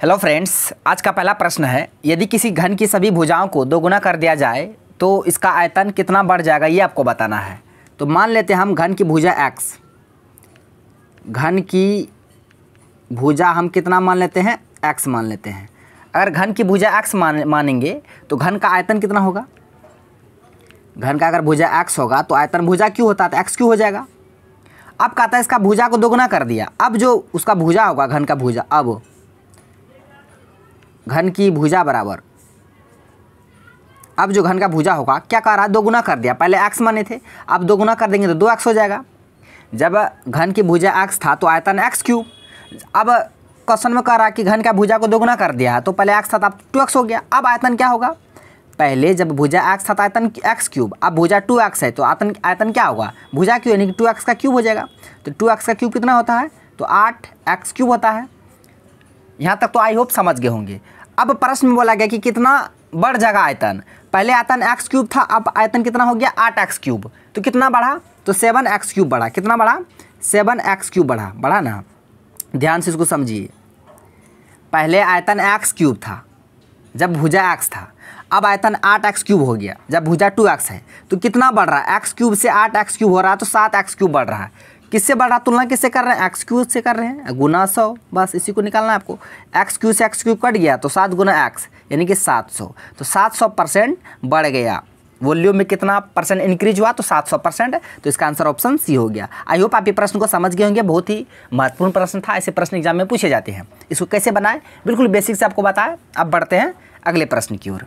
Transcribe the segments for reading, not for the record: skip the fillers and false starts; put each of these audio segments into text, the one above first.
Hello friends, आज का पहला प्रश्न है, यदि किसी घन की सभी भुजाओं को दोगुना कर दिया जाए तो इसका आयतन कितना बढ़ जाएगा, ये आपको बताना है। तो मान लेते हैं हम घन की भुजा x, घन की भुजा हम कितना मान लेते हैं, x मान लेते हैं। अगर घन की भुजा x मानेंगे तो घन का आयतन कितना होगा। घन का अगर भुजा x होगा तो आयतन भुजा क्यों होता है तो x क्यों हो जाएगा। अब कहता है इसका भुजा को दोगुना कर दिया, अब जो उसका भुजा होगा घन का भुजा, अब घन की भुजा बराबर, अब जो घन का भुजा होगा क्या कर रहा है, दोगुना कर दिया। पहले x माने थे, अब दोगुना कर देंगे तो 2x हो जाएगा। जब घन की भुजा x था तो आयतन x क्यूब। अब क्वेश्चन में कह रहा है कि घन का भुजा को दोगुना कर दिया तो पहले x था तो अब 2x हो गया। अब आयतन क्या होगा, पहले जब भुजा x था तो आयतन x क्यूब, अब भुजा 2x है तो आयतन क्या होगा, भुजा क्यूब यानी कि 2x का क्यूब हो जाएगा। तो 2x का क्यूब कितना होता है तो 8x क्यूब होता है। यहाँ तक तो आई होप समझ गए होंगे। अब प्रश्न में बोला गया कि कितना बढ़ जाएगा आयतन, पहले आयतन x क्यूब था, अब आयतन कितना हो गया 8x क्यूब। तो कितना बढ़ा तो 7x क्यूब बढ़ा। कितना बढ़ा 7x क्यूब बढ़ा ना। ध्यान से इसको समझिए, पहले आयतन x क्यूब था जब भुजा x था, अब आयतन 8x क्यूब हो गया जब भुजा 2x है। तो कितना बढ़ रहा है, x क्यूब से 8x क्यूब हो रहा है तो 7x क्यूब बढ़ रहा है। किससे बढ़ रहा है, तुलना किससे कर रहे हैं, x क्यूब से कर रहे हैं, गुना 100, बस इसी को निकालना है आपको। x क्यूब से x क्यूब कट गया तो 7 गुना x यानी कि 700, तो 700% बढ़ गया। वॉल्यूम में कितना परसेंट इंक्रीज हुआ तो 700%। तो इसका आंसर ऑप्शन सी हो गया। आई होप आप ये प्रश्न को समझ गए होंगे, बहुत ही महत्वपूर्ण प्रश्न था, ऐसे प्रश्न एग्जाम में पूछे जाते हैं। इसको कैसे बनाएं बिल्कुल बेसिक से आपको बताएं। अब बढ़ते हैं अगले प्रश्न की ओर।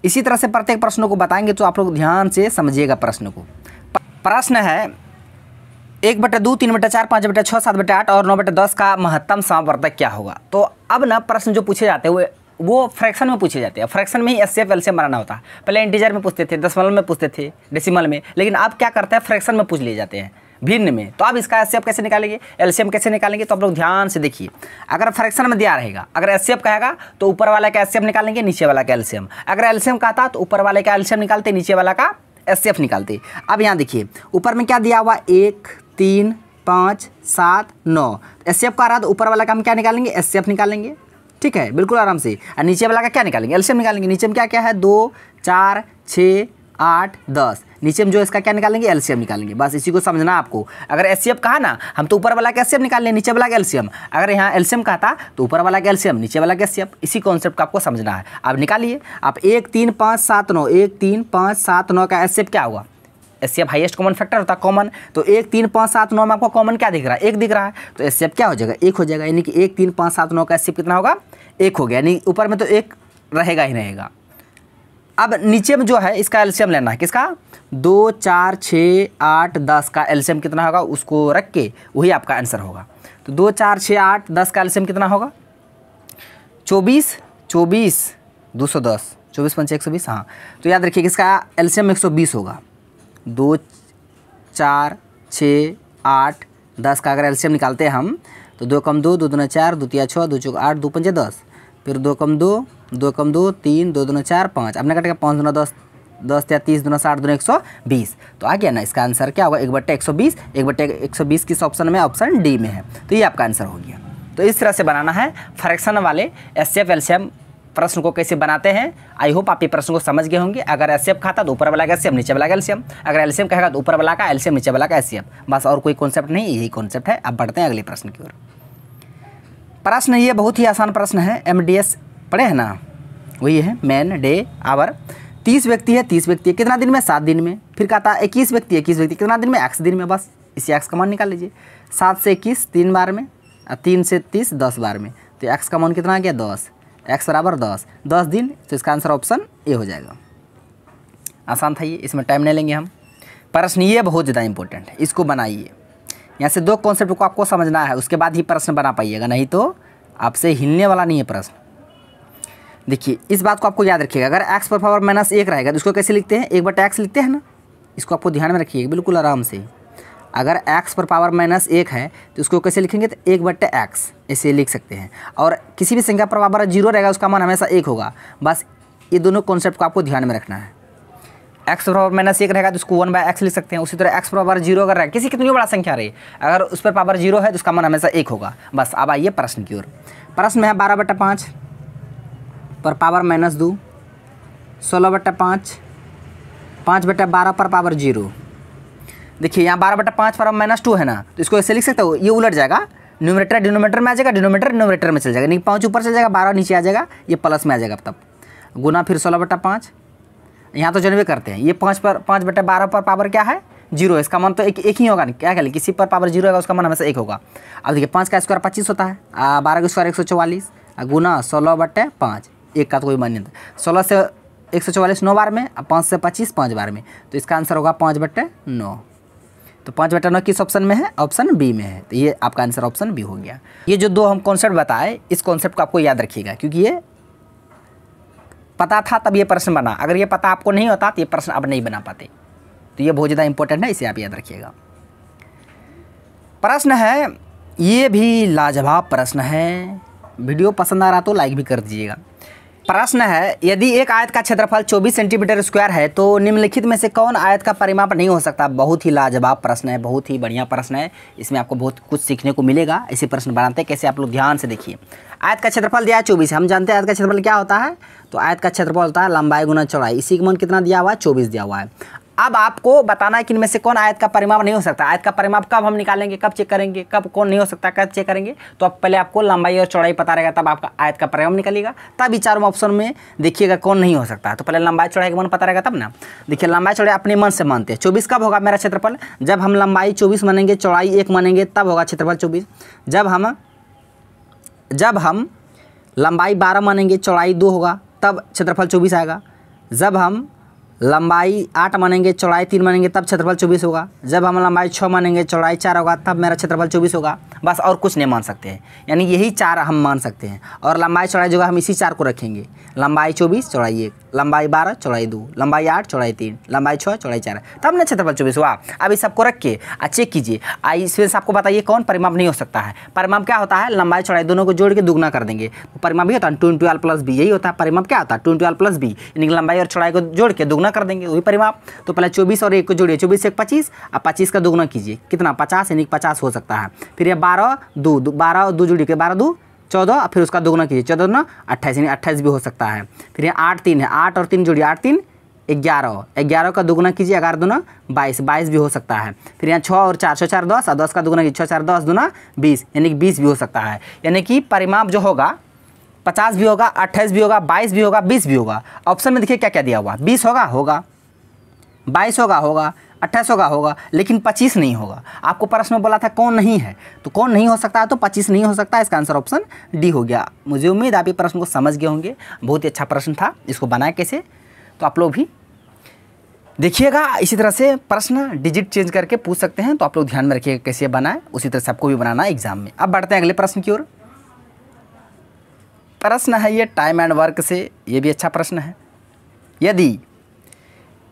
इसी तरह से प्रत्येक प्रश्नों को बताएंगे तो आप लोग ध्यान से समझिएगा प्रश्न को। प्रश्न है 1/2, 3/4, 5/6, 7/8 और 9/10 का महत्तम समावर्तक क्या होगा। तो अब ना प्रश्न जो पूछे जाते हैं वो फ्रैक्शन में पूछे जाते हैं। फ्रैक्शन में ही एचसीएफ एलसीएम बनाना होता है। पहले इंटीजर में पूछते थे, दशमलव में पूछते थे, डेसिमल में, लेकिन अब क्या करते हैं फ्रैक्शन में पूछ लिए जाते हैं, भिन्न में। तो अब इसका एचसीएफ कैसे निकालेंगे, एलसीएम कैसे निकालेंगे, तो आप लोग ध्यान से देखिए। अगर फ्रैक्शन में दिया रहेगा, अगर एचसीएफ कहेगा तो ऊपर वाला का एचसीएफ निकालेंगे, नीचे वाला का एलसीएम। अगर एलसीएम कहता तो ऊपर वाले का एलसीएम निकालते, नीचे वाला का एचसीएफ निकालते। अब यहाँ देखिए ऊपर में क्या दिया हुआ, 1, 3, 5, 7, 9। एचसीएफ का रहा तो ऊपर वाला का हम क्या निकालेंगे, एचसीएफ निकालेंगे, ठीक है, बिल्कुल आराम से। और नीचे वाला का क्या निकालेंगे, एलसीएम निकालेंगे। नीचे में क्या क्या है, 2, 4, 6, 8, 10। नीचे में जो इसका क्या निकालेंगे, एलसीएम निकालेंगे। बस इसी को समझना आपको। अगर एचसीएफ कहा ना हम तो ऊपर वाला का एचसीएफ निकाल लें, नीचे वाला का एलसीएम। अगर यहाँ एलसीएम कहता तो ऊपर वाला का एलसीएम, नीचे वाला का एचसीएफ। इसी कॉन्सेप्ट को आपको समझना है। आप निकालिए, आप 1, 3, 5, 7, 9, 1, 3, 5, 7, 9 का एचसीएफ क्या हुआ, एचसीएफ हाईएस्ट कॉमन फैक्टर होता है, कॉमन। तो 1, 3, 5, 7, 9 में आपको कॉमन क्या दिख रहा है, 1 दिख रहा है। तो एचसीएफ क्या हो जाएगा, 1 हो जाएगा। यानी कि 1, 3, 5, 7, 9 का एचसीएफ कितना होगा, 1 हो गया। यानी ऊपर में तो 1 रहेगा ही रहेगा। अब नीचे में जो है इसका एलसीएम लेना है, किसका, 2, 4, 6, 8, 10 का एलसीएम कितना होगा, उसको रख के वही आपका आंसर होगा। तो 2, 4, 6, 8, 10 का एलसीएम कितना होगा, 24, 210, 24 5 120। हाँ, तो याद रखिए इसका एलसीएम 120 होगा। 2, 4, 6, 8, 10 का अगर एलसीएम निकालते हैं हम तो 2 कम 2, 2 दूना 4, 2 तिया 6, 2 चौक 8, 2 पंजे 10, फिर 2 कम 2, 2 कम 2, 3, 2 दूना 4, 5। आपने कटेगा 5 दूना 10, 10 या 30 दूना 60, दूना 120। तो आ गया ना, इसका आंसर क्या होगा, 1/120। 1/120 किस ऑप्शन में, ऑप्शन डी में है। तो ये आपका आंसर हो गया। तो इस तरह से बनाना है फ्रैक्शन वाले एचसीएफ एलसीएम प्रश्न को कैसे बनाते हैं। आई होप आप ये प्रश्न को समझ गए होंगे। अगर एचसीएफ खाता तो ऊपर वाला का एचसीएफ, नीचे वाला का एलसीएम। अगर एलसीएम कहेगा तो ऊपर वाला का एलसीएम, नीचे वाला का एचसीएफ। बस और कोई कॉन्सेप्ट नहीं, यही कॉन्सेप्ट है। अब बढ़ते हैं अगले प्रश्न की ओर। प्रश्न ये बहुत ही आसान प्रश्न है, एमडीएस पढ़े हैं ना, वही है, मैन डे आवर। 30 व्यक्ति है, 30 व्यक्ति है, कितना दिन में, 7 दिन में। फिर कहता है 21 व्यक्ति है, 21 व्यक्ति कितना दिन में, x दिन में। बस इसी x का मान निकाल लीजिए। 7 से 21 3 बार में, और 3 से 30 10 बार में। तो x का मान कितना आ गया, 10। x बराबर 10 दिन। तो इसका आंसर ऑप्शन ए हो जाएगा। आसान था ये, इसमें टाइम नहीं लेंगे हम। प्रश्न ये बहुत ज़्यादा इंपॉर्टेंट है, इसको बनाइए। यहाँ से 2 कॉन्सेप्ट को आपको समझना है, उसके बाद ही प्रश्न बना पाइएगा, नहीं तो आपसे हिलने वाला नहीं है प्रश्न। देखिए इस बात को आपको याद रखिएगा, अगर x पर पावर -1 रहेगा तो इसको कैसे लिखते हैं, 1/x लिखते हैं ना। इसको आपको ध्यान में रखिएगा बिल्कुल आराम से। अगर x पर पावर -1 है तो उसको कैसे लिखेंगे, तो 1/x ऐसे लिख सकते हैं। और किसी भी संख्या पर पावर 0 रहेगा उसका मान हमेशा 1 होगा। बस ये दोनों कॉन्सेप्ट को आपको ध्यान में रखना है। एक्स बराबर -1 रहेगा तो उसको 1/x लिख सकते हैं। उसी तरह x बराबर 0 अगर है, किसी कितनी बड़ा संख्या रही, अगर उस पर पावर 0 है तो उसका मान हमेशा 1 होगा। बस अब आइए प्रश्न की ओर। प्रश्न में है 12/5 पर पावर -2, 16/5, 5/12 पर पावर 0। देखिए यहाँ 12/5 पर -2 है ना, तो इसको ऐसे लिख सकते हो, ये उलट जाएगा, न्यूमरेटर डिनोमिनेटर में आ जाएगा, डिनोमिनेटर न्यूमरेटर में चल जाएगा, नहीं 5 ऊपर चल जाएगा, 12 नीचे आ जाएगा, ये प्लस में आ जाएगा तब, गुना फिर 16/5, यहाँ तो जनवे करते हैं, ये 5/12 पर पावर क्या है 0, इसका मान तो एक ही होगा, क्या कह किसी पर पावर 0 होगा उसका मान हमेशा 1 होगा। अब देखिए 5 का स्क्वायर 25 होता है, 12 का स्क्वायर 144, गुना 16/5, 1 का तो कोई मान नहीं था, 16 से 144 9 बार में, 5 से 25 5 बार में, तो इसका आंसर होगा 5/9। तो 5/9 किस ऑप्शन में है, ऑप्शन बी में है, तो ये आपका आंसर ऑप्शन बी हो गया। ये जो दो हम कॉन्सेप्ट बताए, इस कॉन्सेप्ट को आपको याद रखिएगा, क्योंकि ये पता था तब ये प्रश्न बना, अगर ये पता आपको नहीं होता तो ये प्रश्न अब नहीं बना पाते, तो ये बहुत ज़्यादा इंपॉर्टेंट है, इसे आप याद रखिएगा। प्रश्न है, ये भी लाजवाब प्रश्न है, वीडियो पसंद आ रहा तो लाइक भी कर दीजिएगा। प्रश्न है, यदि एक आयत का क्षेत्रफल 24 सेंटीमीटर स्क्वायर है तो निम्नलिखित में से कौन आयत का परिमाप नहीं हो सकता। बहुत ही लाजवाब प्रश्न है, बहुत ही बढ़िया प्रश्न है, इसमें आपको बहुत कुछ सीखने को मिलेगा। ऐसे प्रश्न बनाते हैं कैसे, आप लोग ध्यान से देखिए। आयत का क्षेत्रफल दिया है 24, हम जानते हैं आयत का क्षेत्रफल क्या होता है, तो आयत का क्षेत्रफल होता है लंबाई गुना चौड़ाई, इसी का मान कितना दिया हुआ है 24 दिया हुआ है। अब आपको बताना है कि इनमें से कौन आयत का परिमाप नहीं हो सकता। आयत का परिमाप कब हम निकालेंगे, कब चेक करेंगे, कब कौन नहीं हो सकता, कब चेक करेंगे, तो अब पहले आपको लंबाई और चौड़ाई पता रहेगा, तब आपका आयत का परिमाप निकलेगा, तब ये चारों ऑप्शन में देखिएगा कौन नहीं हो सकता। तो पहले लंबाई चौड़ाई का मान पता रहेगा तब ना। देखिए लंबाई चौड़ाई अपने मन से मानते हैं, 24 कब होगा मेरा क्षेत्रफल, जब हम लंबाई 24 मानेंगे, चौड़ाई 1 मानेंगे, तब होगा क्षेत्रफल 24। जब हम लंबाई 12 मानेंगे, चौड़ाई 2 होगा, तब क्षेत्रफल 24 आएगा। जब हम लंबाई 8 मानेंगे, चौड़ाई 3 मानेंगे, तब क्षेत्रफल 24 होगा। जब हम लंबाई 6 मानेंगे, चौड़ाई 4 होगा, तब मेरा क्षेत्रफल 24 होगा। बस और कुछ नहीं मान सकते हैं, यानी यही 4 हम मान सकते हैं, और लंबाई चौड़ाई जो है हम इसी 4 को रखेंगे, लंबाई 24 चौड़ाई 1, लंबाई 12 चौड़ाई 2, लंबाई 8 चौड़ाई 3, लंबाई 6 चौड़ाई 4, तब ना क्षेत्रफल 24 हुआ। अब इस सबको रख के चेक कीजिए, इसमें से आपको बताइए कौन परिमाप नहीं हो सकता है। परिमाप क्या होता है, लंबाई चौड़ाई दोनों को जोड़ के दुगना कर देंगे, तो परिमाप भी होता है 2 × 12 + b, यही होता है परिमाप। क्या होता है 2 × 12 + b, यानी लंबाई और चौड़ाई को जोड़ के दुगना कर देंगे, वही परिमाप। तो पहले 24 और 1 को जोड़िए, 24 से 1 25, अब 25 का दुगना कीजिए, कितना 50, यानी 50 हो सकता है। फिर ये 12 और 2 जोड़िए, 12 2 14, फिर उसका दुगना कीजिए, 14 2 28, यानी 28 भी हो सकता है। फिर ये 8 3 है, 8 और 3 जोड़िए, 8 3 11, 11 का दुगना कीजिए, 11 2 22, 22 भी हो सकता है। फिर यहाँ 6 और 4, 6 4 10, और 10 का दुगना कीजिए, 6 4 10 2 20, यानी कि 20 भी हो सकता है। यानी कि परिमाप जो होगा 50 भी होगा, 28 भी होगा, 22 भी होगा, 20 भी होगा। ऑप्शन में देखिए क्या क्या दिया हुआ, 20 होगा, 22 होगा, 28 होगा, लेकिन 25 नहीं होगा। आपको प्रश्न में बोला था कौन नहीं है, तो कौन नहीं हो सकता है, तो 25 नहीं हो सकता है, इसका आंसर ऑप्शन डी हो गया। मुझे उम्मीद आप ये प्रश्न को समझ गए होंगे, बहुत ही अच्छा प्रश्न था। इसको बनाए कैसे, तो आप लोग भी देखिएगा। इसी तरह से प्रश्न डिजिट चेंज करके पूछ सकते हैं, तो आप लोग ध्यान में रखिएगा कैसे बनाए, उसी तरह से आपको भी बनाना है एग्जाम में। अब बढ़ते हैं अगले प्रश्न की ओर। प्रश्न है ये टाइम एंड वर्क से, ये भी अच्छा प्रश्न है। यदि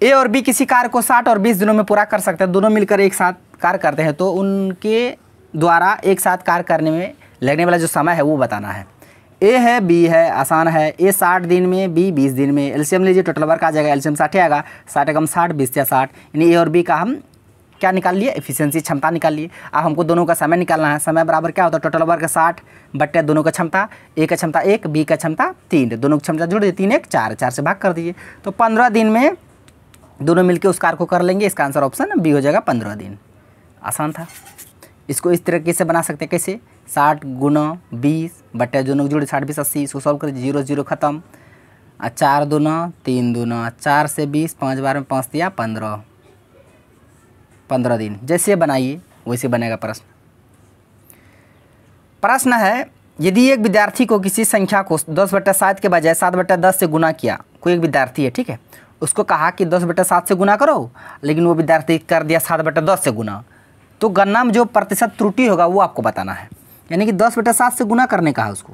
ए और बी किसी कार्य को 60 और 20 दिनों में पूरा कर सकते हैं, दोनों मिलकर एक साथ कार्य करते हैं, तो उनके द्वारा एक साथ कार्य करने में लगने वाला जो समय है वो बताना है। ए है, बी है, आसान है। ए 60 दिन में, बी 20 दिन में। एलसीएम लीजिए, टोटल वर्क आ जाएगा, एलसीएम 60 आएगा, 60 × 60 20 या 60, यानी ए और बी का हम क्या निकाल लिए, एफिशिएंसी क्षमता निकाल लिए। अब हमको दोनों का समय निकालना है। समय बराबर क्या होता है, टोटल वर्क 60 बट्टे दोनों का क्षमता, ए का क्षमता 1, बी का क्षमता 3, दोनों की क्षमता जोड़ दिए, 3 1 4, 4 से भाग कर दीजिए, तो 15 दिन में दोनों मिलकर उस कार्य को कर लेंगे। इसका आंसर ऑप्शन बी हो जाएगा, 15 दिन। आसान था। इसको इस तरीके से बना सकते हैं, कैसे 60 × 20 बट्टे दोनों जोड़े 60 20 80, इसको सॉल्व करिए, 0 0 खत्म, 4 2 3 2, 4 से 20, 5 बार में 5 दिया 15 दिन। जैसे बनाइए वैसे बनेगा प्रश्न। प्रश्न है, यदि एक विद्यार्थी को किसी संख्या को 10/7 के बजाय 7/10 से गुना किया, कोई एक विद्यार्थी है, ठीक है, उसको कहा कि 10/7 से गुना करो, लेकिन वो विद्यार्थी कर दिया 7/10 से गुना, तो गणना में जो प्रतिशत त्रुटि होगा वो आपको बताना है। यानी कि 10/7 से गुना करने का है उसको,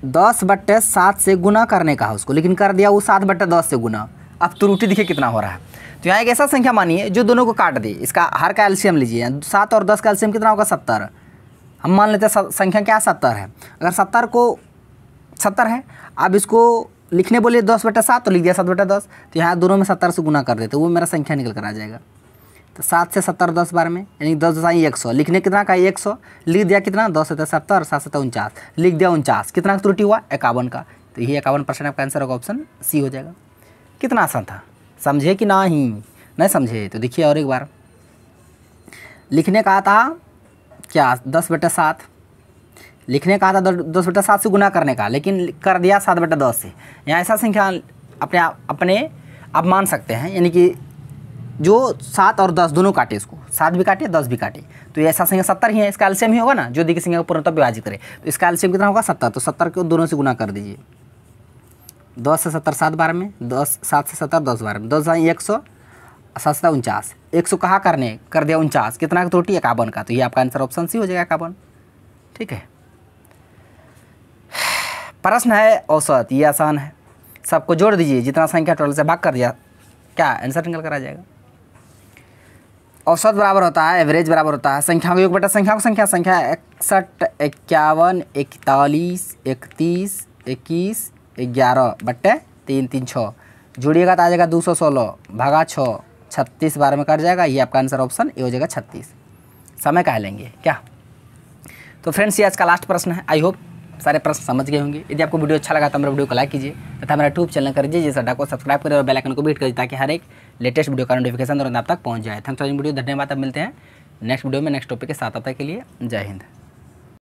10/7 से गुना करने का है उसको, लेकिन कर दिया वो 7/10 से गुना। अब त्रुटि देखिए कितना हो रहा है। तो यहाँ एक ऐसा संख्या मानिए जो दोनों को काट दे, इसका हर का एलसीएम लीजिए, 7 और 10 का एलसीएम कितना होगा, 70। हम मान लेते हैं संख्या क्या 70 है। अगर 70 है, अब इसको लिखने बोलिए 10/7 तो लिख दिया 7/10। तो यहाँ दोनों में 70 से गुना कर देते, वो मेरा संख्या निकल कर आ जाएगा। तो 7 से 70 10 बार में, यानी 10 × 100। लिखने कितना का 100, लिख दिया कितना 10 × 70 7 × 49, लिख दिया 49। कितना त्रुटि हुआ 51 का। तो ये 51% आपका आंसर होगा, ऑप्शन सी हो जाएगा। कितना आसान था, समझे कि नहीं समझे? तो देखिए और एक बार, लिखने का था क्या 10/7, लिखने का था 10/7 से गुना करने का, लेकिन कर दिया 7/10 से। यहाँ ऐसा संख्या अपने आप मान सकते हैं, यानी कि जो 7 और 10 दोनों काटे, इसको 7 भी काटे 10 भी काटे, तो ये ऐसा संख्या 70 ही है। इसका एलसीएम ही होगा ना, जो दी की संख्या को पूर्णतः विभाजित करे। तो इसका एलसीएम कितना होगा 70। तो 70 को दोनों से गुना कर दीजिए। 10 से 70 7 बार में, 7 से 70 10 बार में, 10 × 100 7 × 49। 100 कहाँ करने कर दिया 49। कितना का त्रुटि 51 का। तो ये आपका आंसर ऑप्शन सी हो जाएगा 51। ठीक है। प्रश्न है औसत, ये आसान है। सबको जोड़ दीजिए, जितना संख्या 12 से भाग कर दिया क्या आंसर निकल कर आ जाएगा। औसत बराबर होता है एवरेज बराबर होता है संख्या को योग बटा संख्या को संख्या 61 51 41 31 21 11/3 3 6। जोड़िएगा तो आ जाएगा 216 भागा 6 36 बार में कट जाएगा। ये आपका आंसर ऑप्शन ए हो जाएगा 36। समय कह लेंगे क्या। तो फ्रेंड्स ये आज का लास्ट प्रश्न है। आई होप सारे प्रश्न समझ गए होंगे। यदि आपको वीडियो अच्छा लगा तो मेरे वीडियो को लाइक कीजिए तथा मेरा यूट्यूब चैनल कर दीजिए, जिस को सब्सक्राइब करें और बेल आइकन को भी हिट करिए, ताकि हर एक लेटेस्ट वीडियो का नोटिफिकेशन तुरंत आप तक पहुंच जाए। Thanks for watching video. धन्यवाद। अब मिलते हैं नेक्स्ट वीडियो में नेक्स्ट टॉपिक के साथ। तब तक के लिए जय हिंद।